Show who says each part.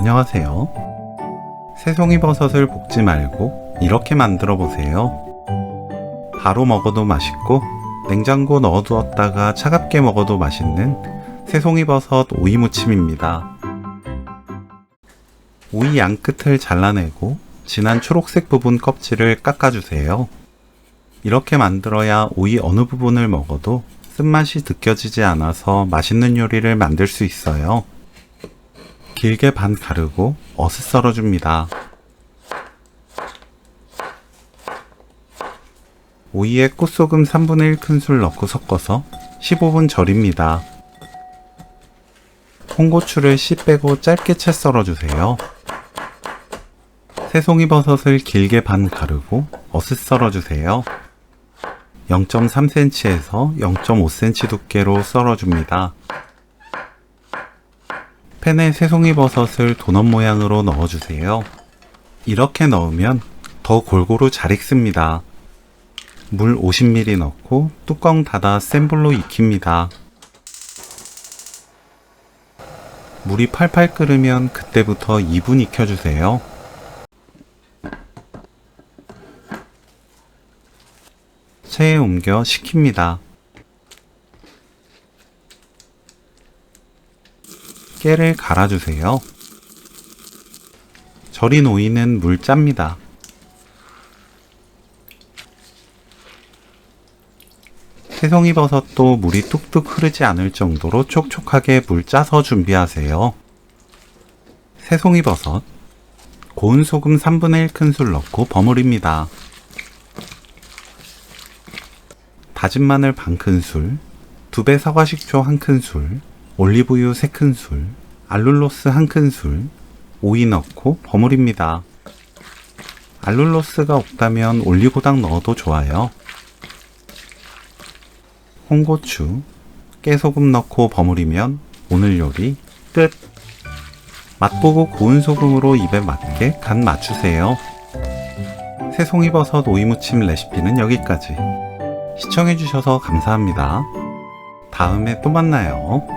Speaker 1: 안녕하세요. 새송이버섯을 볶지 말고 이렇게 만들어 보세요. 바로 먹어도 맛있고 냉장고 넣어두었다가 차갑게 먹어도 맛있는 새송이버섯 오이무침입니다. 오이 양끝을 잘라내고 진한 초록색 부분 껍질을 깎아주세요. 이렇게 만들어야 오이 어느 부분을 먹어도 쓴맛이 느껴지지 않아서 맛있는 요리를 만들 수 있어요. 길게 반 가르고 어슷 썰어줍니다. 오이에 꽃소금 3분의 1 큰술 넣고 섞어서 15분 절입니다. 홍고추를 씨 빼고 짧게 채 썰어주세요. 새송이버섯을 길게 반 가르고 어슷 썰어주세요. 0.3cm에서 0.5cm 두께로 썰어줍니다. 팬에 새송이버섯을 도넛 모양으로 넣어주세요. 이렇게 넣으면 더 골고루 잘 익습니다. 물 50ml 넣고 뚜껑 닫아 센 불로 익힙니다. 물이 팔팔 끓으면 그때부터 2분 익혀주세요. 체에 옮겨 식힙니다. 깨를 갈아주세요. 절인 오이는 물 짭니다. 새송이버섯도 물이 뚝뚝 흐르지 않을 정도로 촉촉하게 물 짜서 준비하세요. 새송이버섯, 고운 소금 3분의 1 큰술 넣고 버무립니다. 다진 마늘 반 큰술, 2배 사과식초 1큰술, 올리브유 3큰술, 알룰로스 1큰술, 오이 넣고 버무립니다. 알룰로스가 없다면 올리고당 넣어도 좋아요. 홍고추, 깨소금 넣고 버무리면 오늘 요리 끝! 맛보고 고운 소금으로 입에 맞게 간 맞추세요. 새송이버섯 오이무침 레시피는 여기까지. 시청해주셔서 감사합니다. 다음에 또 만나요.